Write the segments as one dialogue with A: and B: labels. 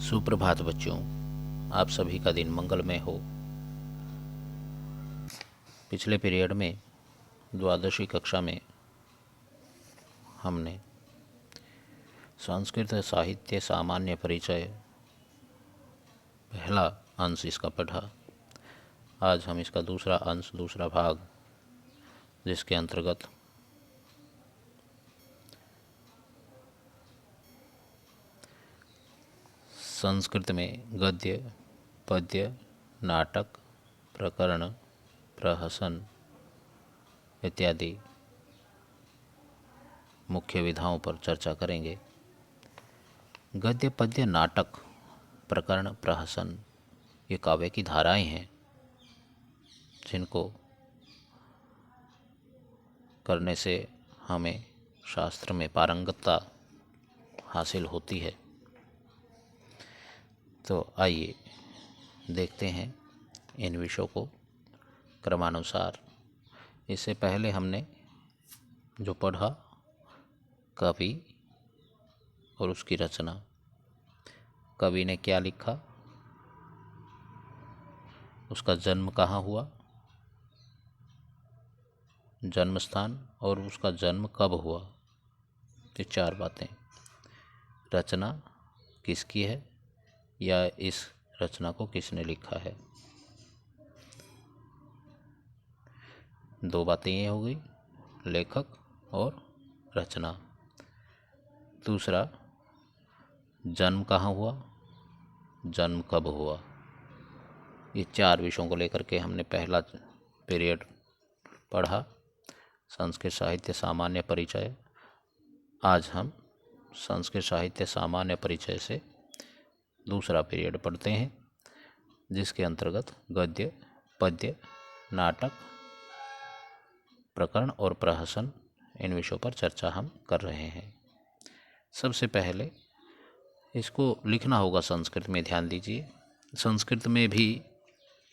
A: सुप्रभात बच्चों, आप सभी का दिन मंगलमय हो। पिछले पीरियड में द्वादशी कक्षा में हमने संस्कृत साहित्य सामान्य परिचय पहला अंश इसका पढ़ा। आज हम इसका दूसरा अंश, दूसरा भाग, जिसके अंतर्गत संस्कृत में गद्य, पद्य, नाटक, प्रकरण, प्रहसन इत्यादि मुख्य विधाओं पर चर्चा करेंगे। गद्य, पद्य, नाटक, प्रकरण, प्रहसन ये काव्य की धाराएं हैं जिनको करने से हमें शास्त्र में पारंगतता हासिल होती है। तो आइए देखते हैं इन विषयों को क्रमानुसार। इससे पहले हमने जो पढ़ा कवि और उसकी रचना, कवि ने क्या लिखा, उसका जन्म कहाँ हुआ, जन्म स्थान और उसका जन्म कब हुआ, ये चार बातें। रचना किसकी है या इस रचना को किसने लिखा है, दो बातें ये हो गई, लेखक और रचना। दूसरा, जन्म कहाँ हुआ, जन्म कब हुआ। ये चार विषयों को लेकर के हमने पहला पीरियड पढ़ा, संस्कृत साहित्य सामान्य परिचय। आज हम संस्कृत साहित्य सामान्य परिचय से दूसरा पीरियड पढ़ते हैं, जिसके अंतर्गत गद्य, पद्य, नाटक, प्रकरण और प्रहसन इन विषयों पर चर्चा हम कर रहे हैं। सबसे पहले इसको लिखना होगा संस्कृत में। ध्यान दीजिए, संस्कृत में भी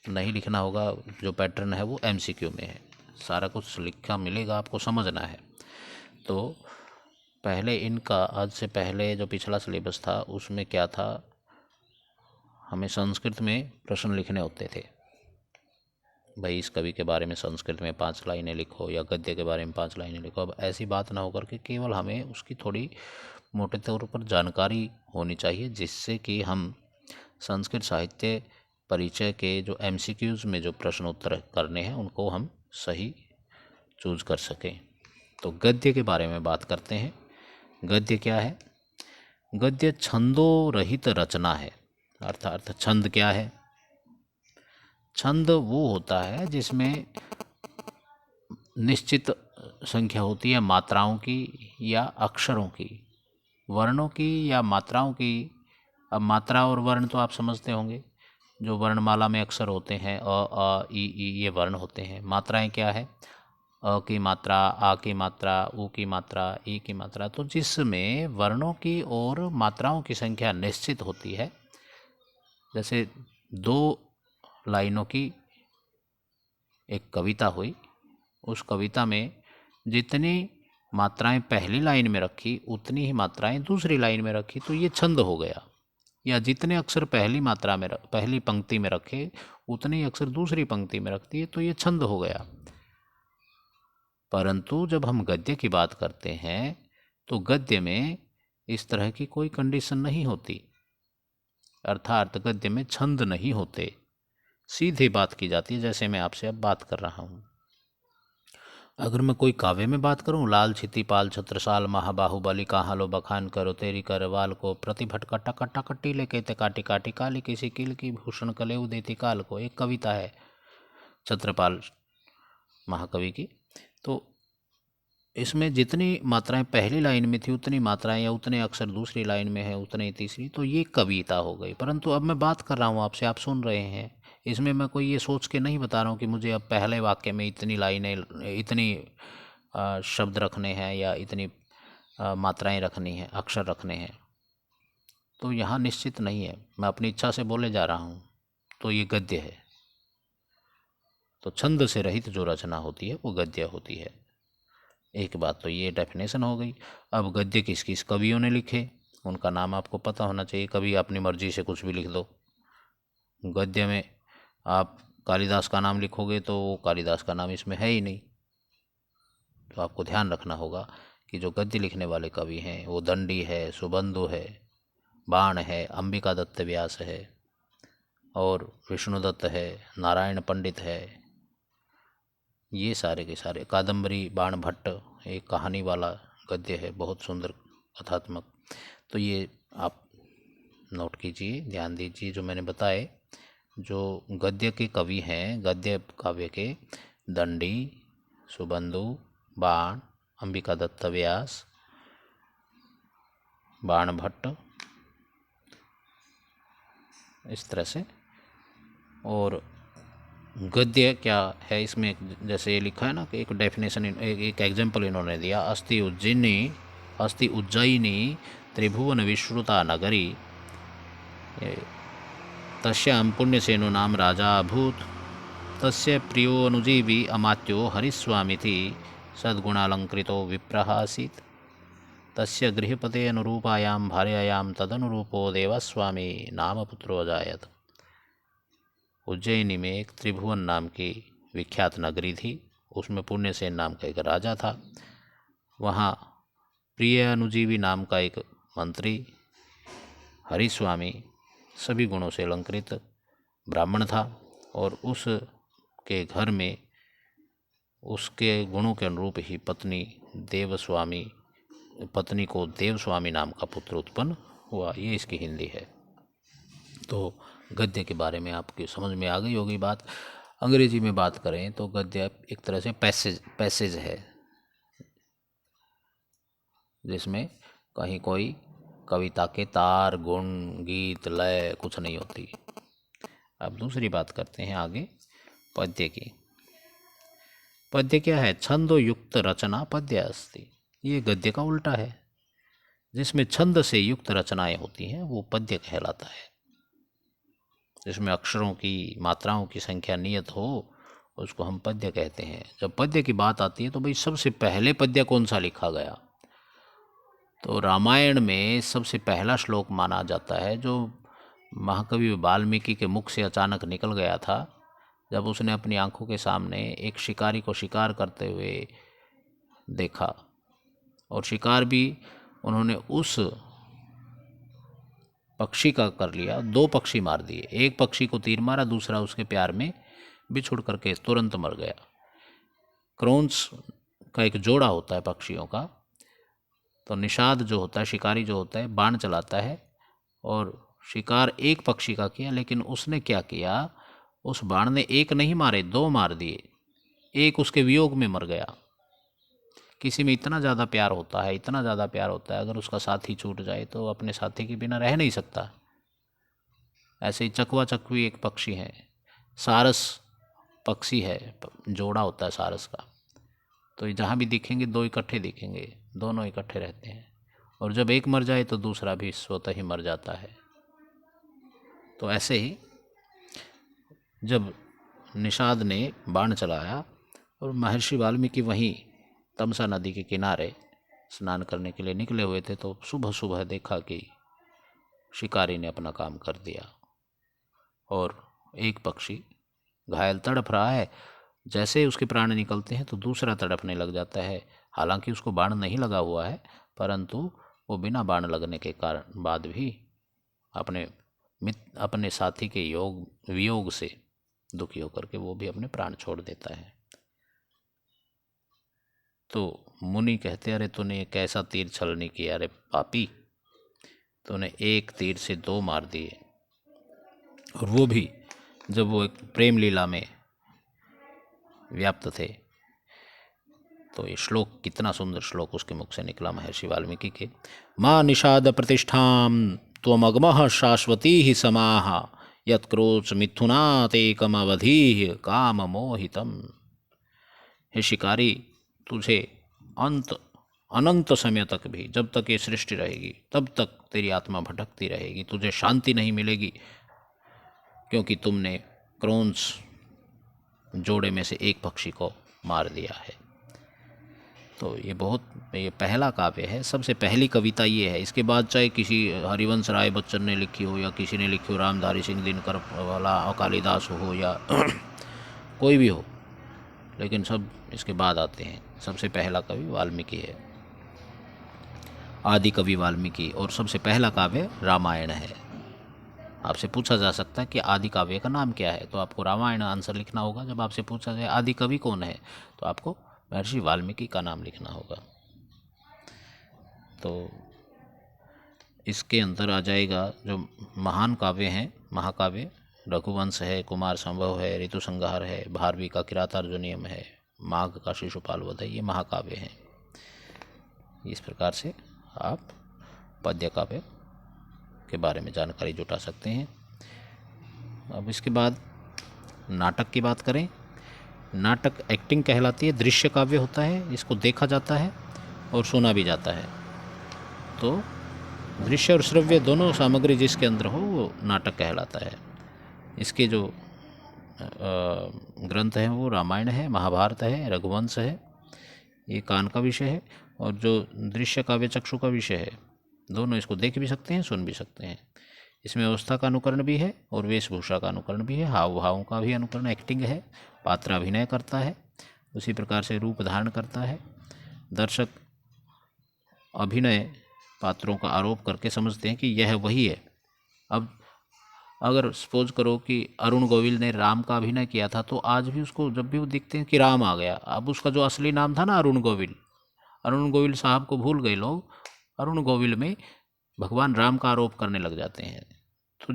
A: नहीं लिखना होगा, जो पैटर्न है वो एमसीक्यू में है। सारा कुछ लिखा मिलेगा, आपको समझना है। तो पहले इनका, आज से पहले जो पिछला सिलेबस था उसमें क्या था, हमें संस्कृत में प्रश्न लिखने होते थे। भाई इस कवि के बारे में संस्कृत में 5 लाइनें लिखो या गद्य के बारे में 5 लाइनें लिखो। अब ऐसी बात ना होकर के केवल हमें उसकी थोड़ी मोटे तौर पर जानकारी होनी चाहिए, जिससे कि हम संस्कृत साहित्य परिचय के जो एमसीक्यूज़ में जो प्रश्न उत्तर करने हैं उनको हम सही चूज कर सकें। तो गद्य के बारे में बात करते हैं। गद्य क्या है? गद्य छंदो रहित रचना है। अर्थात छंद क्या है? छंद वो होता है जिसमें निश्चित संख्या होती है मात्राओं की या अक्षरों की, वर्णों की या मात्राओं की। अब मात्रा और वर्ण तो आप समझते होंगे, जो वर्णमाला में अक्षर होते हैं अ, ई, ये वर्ण होते हैं। मात्राएं क्या है? अ की मात्रा, आ की मात्रा, उ की मात्रा, ई की मात्रा। तो जिसमें वर्णों की और मात्राओं की संख्या निश्चित होती है, जैसे 2 लाइनों की एक कविता हुई, उस कविता में जितनी मात्राएं पहली लाइन में रखी उतनी ही मात्राएं दूसरी लाइन में रखी, तो ये छंद हो गया। या जितने अक्षर पहली मात्रा में पहली पंक्ति में रखे उतने ही अक्षर दूसरी पंक्ति में रखती है, तो ये छंद हो गया। परंतु जब हम गद्य की बात करते हैं तो गद्य में इस तरह की कोई कंडीशन नहीं होती, अर्थात गद्य में छंद नहीं होते, सीधी बात की जाती है, जैसे मैं आपसे अब बात कर रहा हूँ। अगर मैं कोई काव्य में बात करूं, लाल छिति पाल छत्रसाल महाबाहुबली कहाँ लो बखान करो तेरी करवाल को, प्रतिभट कट्टा कट्टा कट्टी लेके ते काटी काटी काली किसी किल की भूषण कलेऊ देती काल को। एक कविता है छत्रपाल महाकवि की। तो इसमें जितनी मात्राएं पहली लाइन में थी उतनी मात्राएं या उतने अक्षर दूसरी लाइन में है, उतने तीसरी, तो ये कविता हो गई। परंतु अब मैं बात कर रहा हूँ आपसे, आप सुन रहे हैं, इसमें मैं कोई ये सोच के नहीं बता रहा हूँ कि मुझे अब पहले वाक्य में इतनी लाइनें, इतनी शब्द रखने हैं या इतनी मात्राएं रखनी हैं, अक्षर रखने हैं। तो यहाँ निश्चित नहीं है, मैं अपनी इच्छा से बोले जा रहा हूँ, तो ये गद्य है। तो छंद से रहित जो रचना होती है वो गद्य होती है। एक बात तो ये डेफिनेशन हो गई। अब गद्य किस किस कवियों ने लिखे, उनका नाम आपको पता होना चाहिए। कभी अपनी मर्जी से कुछ भी लिख दो। गद्य में आप कालिदास का नाम लिखोगे तो वो कालिदास का नाम इसमें है ही नहीं। तो आपको ध्यान रखना होगा कि जो गद्य लिखने वाले कवि हैं वो दंडी है, सुबंधु है, बाण है, अंबिका दत्त व्यास है और विष्णुदत्त है, नारायण पंडित है। ये सारे के सारे, कादम्बरी बाण भट्ट एक कहानी वाला गद्य है, बहुत सुंदर कथात्मक। तो ये आप नोट कीजिए, ध्यान दीजिए जो मैंने बताए। जो गद्य के कवि हैं, गद्य काव्य के दंडी, सुबंधु, बाण, अंबिका दत्त व्यास, बाण भट्ट, इस तरह से। और गद्य क्या है इसमें, जैसे ये लिखा है ना कि एक डेफिनेशन, एक एग्जाम्पल इन्होंने दिया। अस्ति उज्जयिनी त्रिभुवन विश्रुता नगरी तस्यां पुण्यसेनो नाम राजा अभूत तस्य प्रियो अनुजीवी अमात्यो हरिस्वामिति सद्गुणालंकृतो विप्रः आसीत् तस्य गृहपते अनुरूपायां भार्यायां तदनुरूपो देवस्वामी नाम पुत्रो अजायत। उज्जैनी में एक त्रिभुवन नाम की विख्यात नगरी थी, उसमें पुण्यसेन नाम का एक राजा था। वहाँ प्रिय अनुजीवी नाम का एक मंत्री हरिस्वामी सभी गुणों से अलंकृत ब्राह्मण था और उसके घर में उसके गुणों के अनुरूप ही पत्नी को देवस्वामी नाम का पुत्र उत्पन्न हुआ। ये इसकी हिंदी है। तो गद्य के बारे में आपकी समझ में आ गई होगी बात। अंग्रेजी में बात करें तो गद्य एक तरह से पैसेज है, जिसमें कहीं कोई कविता के तार, गुण, गीत, लय कुछ नहीं होती। अब दूसरी बात करते हैं आगे पद्य की। पद्य क्या है? छंदो युक्त रचना पद्य अस्ति। ये गद्य का उल्टा है। जिसमें छंद से युक्त रचनाएं होती हैं वो पद्य कहलाता है। जिसमें अक्षरों की, मात्राओं की संख्या नियत हो उसको हम पद्य कहते हैं। जब पद्य की बात आती है तो भाई सबसे पहले पद्य कौन सा लिखा गया? तो रामायण में सबसे पहला श्लोक माना जाता है जो महाकवि वाल्मीकि के मुख से अचानक निकल गया था, जब उसने अपनी आंखों के सामने एक शिकारी को शिकार करते हुए देखा। और शिकार भी उन्होंने उस पक्षी का कर लिया, 2 पक्षी मार दिए। एक पक्षी को तीर मारा, दूसरा उसके प्यार में बिछुड़ करके तुरंत मर गया। क्रॉन्स का एक जोड़ा होता है पक्षियों का। तो निषाद जो होता है, शिकारी जो होता है, बाण चलाता है और शिकार एक पक्षी का किया, लेकिन उसने क्या किया, उस बाण ने एक नहीं मारे, 2 मार दिए। एक उसके वियोग में मर गया। किसी में इतना ज़्यादा प्यार होता है, इतना ज़्यादा प्यार होता है, अगर उसका साथी छूट जाए तो अपने साथी के बिना रह नहीं सकता। ऐसे ही चकवा चकवी एक पक्षी है, सारस पक्षी है, जोड़ा होता है सारस का। तो ये जहाँ भी दिखेंगे 2 इकट्ठे दिखेंगे, दोनों इकट्ठे रहते हैं। और जब एक मर जाए तो दूसरा भी स्वतः ही मर जाता है। तो ऐसे ही जब निषाद ने बाण चलाया और महर्षि वाल्मीकि वहीं तमसा नदी के किनारे स्नान करने के लिए निकले हुए थे, तो सुबह सुबह देखा कि शिकारी ने अपना काम कर दिया और एक पक्षी घायल तड़प रहा है। जैसे ही उसके प्राण निकलते हैं तो दूसरा तड़पने लग जाता है। हालांकि उसको बाण नहीं लगा हुआ है, परंतु वो बिना बाण लगने के कारण बाद भी अपने साथी के वियोग से दुखी होकर के वो भी अपने प्राण छोड़ देता है। तो मुनि कहते, अरे तूने एक ऐसा तीर छलनी किया, अरे पापी, तूने एक तीर से 2 मार दिए। और वो भी जब वो एक प्रेम लीला में व्याप्त थे। तो ये श्लोक, कितना सुंदर श्लोक उसके मुख से निकला महर्षि वाल्मीकि के। माँ निषाद प्रतिष्ठाम त्वमग्मः शाश्वती ही समाह यत्क्रोच मिथुनात् एकम अवधि काम मोहितम। हे शिकारी, तुझे अनंत समय तक भी, जब तक ये सृष्टि रहेगी तब तक तेरी आत्मा भटकती रहेगी, तुझे शांति नहीं मिलेगी, क्योंकि तुमने क्रॉन्स जोड़े में से एक पक्षी को मार दिया है। तो ये पहला काव्य है, सबसे पहली कविता ये है। इसके बाद चाहे किसी हरिवंश राय बच्चन ने लिखी हो या किसी ने लिखी हो, रामधारी सिंह दिनकर वाला कालिदास हो या कोई भी हो, लेकिन सब इसके बाद आते हैं। सबसे पहला कवि वाल्मीकि है, आदि कवि वाल्मीकि, और सबसे पहला काव्य रामायण है। आपसे पूछा जा सकता है कि आदि काव्य का नाम क्या है, तो आपको रामायण आंसर लिखना होगा। जब आपसे पूछा जाए आदि कवि कौन है, तो आपको महर्षि वाल्मीकि का नाम लिखना होगा। तो इसके अंदर आ जाएगा जो महान काव्य हैं, महाकाव्य रघुवंश है, कुमार संभव है, ऋतु संहार है, भारवी का किरातार्जुनीयम है, माघ का शिशुपाल वध है, ये महाकाव्य हैं। इस प्रकार से आप पद्य काव्य के बारे में जानकारी जुटा सकते हैं। अब इसके बाद नाटक की बात करें। नाटक एक्टिंग कहलाती है, दृश्य काव्य होता है, इसको देखा जाता है और सुना भी जाता है। तो दृश्य और श्रव्य दोनों सामग्री जिसके अंदर हो वो नाटक कहलाता है। इसके जो ग्रंथ हैं वो रामायण है, महाभारत है, रघुवंश है, ये कान का विषय है। और जो दृश्य काव्य चक्षु का विषय है, दोनों इसको देख भी सकते हैं, सुन भी सकते हैं। इसमें अवस्था का अनुकरण भी है और वेशभूषा का अनुकरण भी है, हाव भावों का भी अनुकरण, एक्टिंग है, पात्र अभिनय करता है, उसी प्रकार से रूप धारण करता है। दर्शक अभिनय पात्रों का आरोप करके समझते हैं कि यह वही है। अब अगर सपोज करो कि अरुण गोविल ने राम का अभिनय किया था, तो आज भी उसको जब भी वो दिखते हैं कि राम आ गया, अब उसका जो असली नाम था ना अरुण गोविल साहब को भूल गए लोग, अरुण गोविल में भगवान राम का आरोप करने लग जाते हैं। तो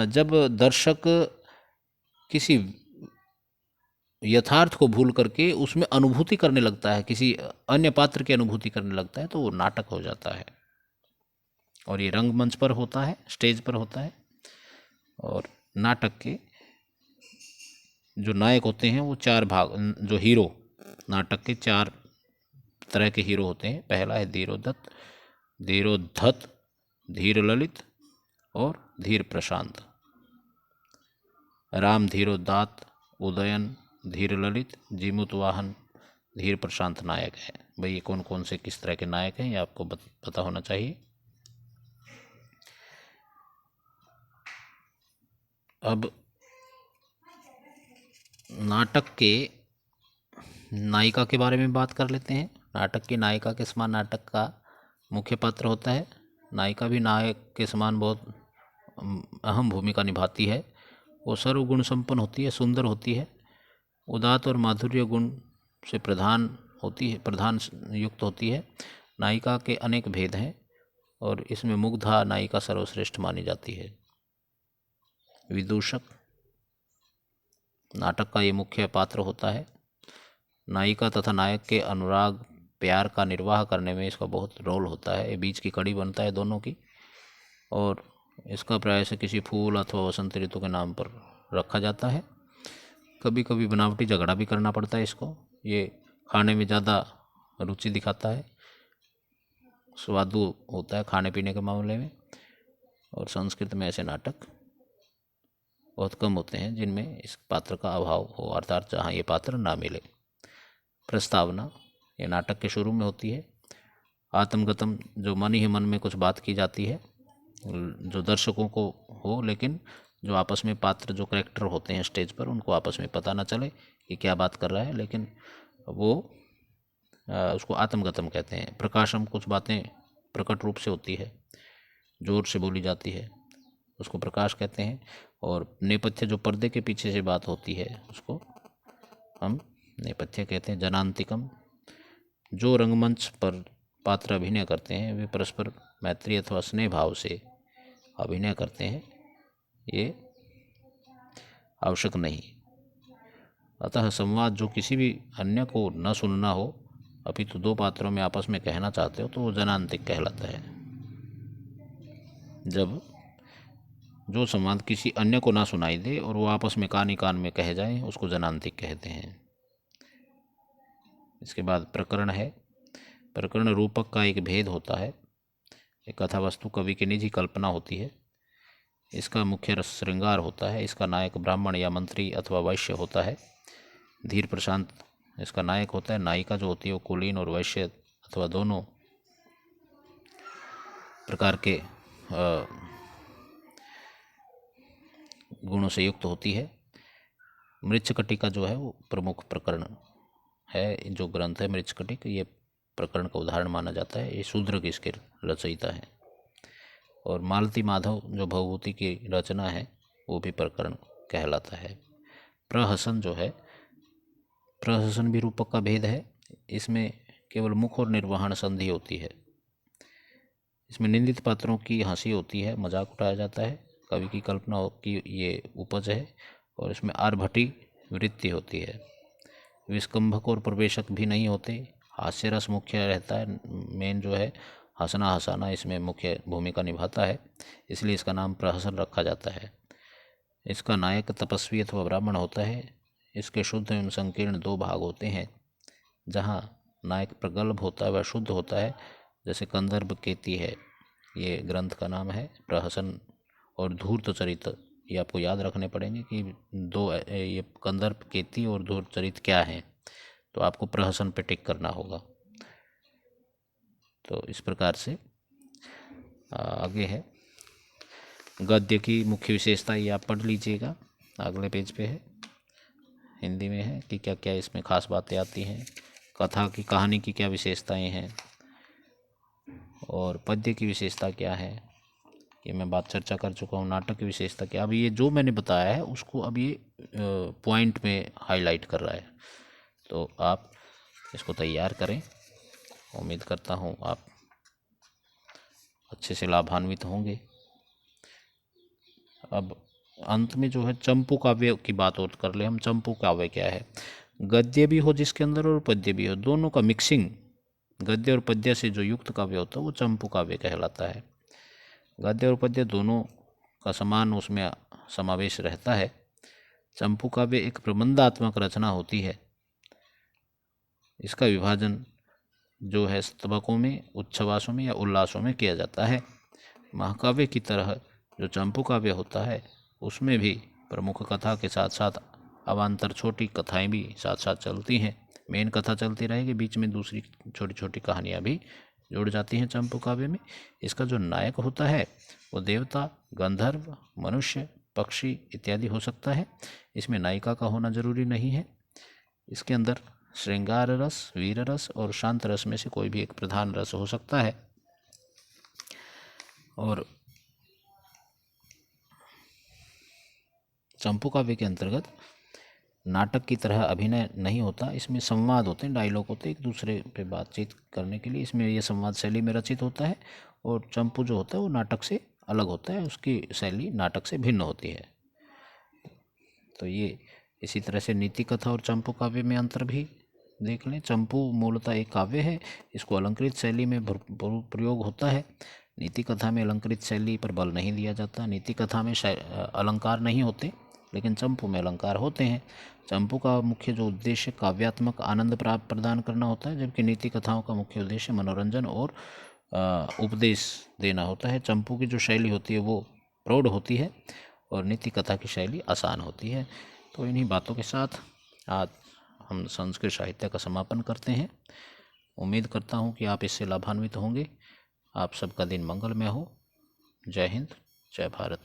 A: जब दर्शक किसी यथार्थ को भूल करके उसमें अनुभूति करने लगता है, किसी अन्य पात्र की अनुभूति करने लगता है, तो वो नाटक हो जाता है। और ये रंगमंच पर होता है, स्टेज पर होता है। और नाटक के जो नायक होते हैं वो चार भाग, जो हीरो, नाटक के चार तरह के हीरो होते हैं। पहला है धीरोधत, धीर ललित और धीर प्रशांत। राम धीरोदात, उदयन, धीर ललित, जीमूत वाहन, धीर प्रशांत नायक है। भाई ये कौन कौन से किस तरह के नायक हैं, ये आपको पता होना चाहिए। अब नाटक के नायिका के बारे में बात कर लेते हैं। नाटक की नायिका के समान नाटक का मुख्य पात्र होता है। नायिका भी नायक के समान बहुत अहम भूमिका निभाती है। वो सर्वगुण संपन्न होती है, सुंदर होती है, उदात्त और माधुर्य गुण से प्रधान युक्त होती है। नायिका के अनेक भेद हैं और इसमें मुग्धा नायिका सर्वश्रेष्ठ मानी जाती है। विदूषक नाटक का ये मुख्य पात्र होता है। नायिका तथा नायक के अनुराग प्यार का निर्वाह करने में इसका बहुत रोल होता है। ये बीच की कड़ी बनता है दोनों की, और इसका प्राय से किसी फूल अथवा वसंत ऋतु के नाम पर रखा जाता है। कभी कभी बनावटी झगड़ा भी करना पड़ता है इसको। ये खाने में ज़्यादा रुचि दिखाता है, स्वादु होता है खाने पीने के मामले में। और संस्कृत में ऐसे नाटक बहुत कम होते हैं जिनमें इस पात्र का अभाव हो, अर्थात जहाँ ये पात्र ना मिले। प्रस्तावना ये नाटक के शुरू में होती है। आत्मगतम, जो मन ही मन में कुछ बात की जाती है जो दर्शकों को हो, लेकिन जो आपस में पात्र, जो कैरेक्टर होते हैं स्टेज पर, उनको आपस में पता ना चले कि क्या बात कर रहा है, लेकिन वो उसको आत्मगतम कहते हैं। प्रकाशम, कुछ बातें प्रकट रूप से होती है, जोर से बोली जाती है, उसको प्रकाश कहते हैं। और नेपथ्य, जो पर्दे के पीछे से बात होती है, उसको हम नेपथ्य कहते हैं। जनांतिकम, जो रंगमंच पर पात्र अभिनय करते हैं वे परस्पर मैत्री अथवा स्नेह भाव से अभिनय करते हैं, ये आवश्यक नहीं। अतः संवाद जो किसी भी अन्य को न सुनना हो, अपितु दो पात्रों में आपस में कहना चाहते हो, तो वो जनांतिक कहलाता है। जब जो संवाद किसी अन्य को ना सुनाई दे और वो आपस में कान ही कान में कह जाए, उसको जनांतिक कहते हैं। इसके बाद प्रकरण है। प्रकरण रूपक का एक भेद होता है। एक कथा वस्तु कवि की निजी कल्पना होती है। इसका मुख्य रस श्रृंगार होता है। इसका नायक ब्राह्मण या मंत्री अथवा वैश्य होता है। धीर प्रशांत इसका नायक होता है। नायिका जो होती है वो कुलीन और वैश्य अथवा दोनों प्रकार के गुणों से युक्त होती है। मृच्छकटिका जो है वो प्रमुख प्रकरण है। जो ग्रंथ है मृच्छकटिक, ये प्रकरण का उदाहरण माना जाता है। ये शूद्र की इसके रचयिता है। और मालती माधव जो भवभूति की रचना है वो भी प्रकरण कहलाता है। प्रहसन जो है, प्रहसन भी रूपक का भेद है। इसमें केवल मुख और निर्वहन संधि होती है। इसमें निंदित पात्रों की हंसी होती है, मजाक उठाया जाता है, कवि की कल्पना की ये उपज है। और इसमें आर्भटी वृत्ति होती है। विस्कंभक और प्रवेशक भी नहीं होते। हास्य रस मुख्य रहता है। मेन जो है हंसना हंसाना इसमें मुख्य भूमिका निभाता है, इसलिए इसका नाम प्रहसन रखा जाता है। इसका नायक तपस्वी अथवा ब्राह्मण होता है। इसके शुद्ध एवं संकीर्ण दो भाग होते हैं। जहाँ नायक प्रगल्भ होता है वह शुद्ध होता है, जैसे कंदर्प केती है, ये ग्रंथ का नाम है। प्रहसन और धूर्त चरित, ये आपको याद रखने पड़ेंगे कि दो, ये कंदर्प केती और धूर्त चरित क्या है, तो आपको प्रहसन पे टिक करना होगा। तो इस प्रकार से आगे है गद्य की मुख्य विशेषता, ये आप पढ़ लीजिएगा, अगले पेज पे है, हिंदी में है कि क्या क्या इसमें खास बातें आती हैं। कथा की कहानी की क्या विशेषताएं हैं और पद्य की विशेषता क्या है, ये मैं बात चर्चा कर चुका हूँ। नाटक की विशेषता क्या, अब ये जो मैंने बताया है उसको अब ये पॉइंट में हाईलाइट कर रहा है। तो आप इसको तैयार करें। उम्मीद करता हूँ आप अच्छे से लाभान्वित होंगे। अब अंत में जो है चंपू काव्य की बात और कर ले हम। चंपू काव्य क्या है? गद्य भी हो जिसके अंदर और पद्य भी हो, दोनों का मिक्सिंग, गद्य और पद्य से जो युक्त काव्य होता है वो चंपू काव्य कहलाता है। गद्य और पद्य दोनों का समान उसमें समावेश रहता है। चंपू काव्य एक प्रबंधात्मक रचना होती है। इसका विभाजन जो है स्तबकों में, उच्छ्वासों में या उल्लासों में किया जाता है। महाकाव्य की तरह जो चंपू काव्य होता है उसमें भी प्रमुख कथा के साथ साथ अवान्तर छोटी कथाएं भी साथ साथ चलती हैं। मेन कथा चलती रहेगी, बीच में दूसरी छोटी छोटी कहानियाँ भी जुड़ जाती हैं चंपू काव्य में। इसका जो नायक होता है वो देवता, गंधर्व, मनुष्य, पक्षी इत्यादि हो सकता है। इसमें नायिका का होना जरूरी नहीं है। इसके अंदर श्रृंगार रस, वीर रस और शांत रस में से कोई भी एक प्रधान रस हो सकता है। और चंपू काव्य के अंतर्गत नाटक की तरह अभिनय नहीं होता। इसमें संवाद होते हैं, डायलॉग होते हैं एक दूसरे पे बातचीत करने के लिए। इसमें ये संवाद शैली में रचित होता है। और चंपू जो होता है वो नाटक से अलग होता है, उसकी शैली नाटक से भिन्न होती है। तो ये इसी तरह से नीति कथा और चंपू काव्य में अंतर भी देख लें। चंपू मूलतः एक काव्य है, इसको अलंकृत शैली में प्रयोग होता है। नीति कथा में अलंकृत शैली पर बल नहीं दिया जाता। नीति कथा में अलंकार नहीं होते, लेकिन चंपू में अलंकार होते हैं। चंपू का मुख्य जो उद्देश्य काव्यात्मक आनंद प्राप्त प्रदान करना होता है, जबकि नीति कथाओं का मुख्य उद्देश्य मनोरंजन और उपदेश देना होता है। चंपू की जो शैली होती है वो प्रौढ़ होती है और नीति कथा की शैली आसान होती है। तो इन्हीं बातों के साथ आज हम संस्कृत साहित्य का समापन करते हैं। उम्मीद करता हूँ कि आप इससे लाभान्वित होंगे। आप सबका दिन मंगलमय हो। जय हिंद, जय भारत।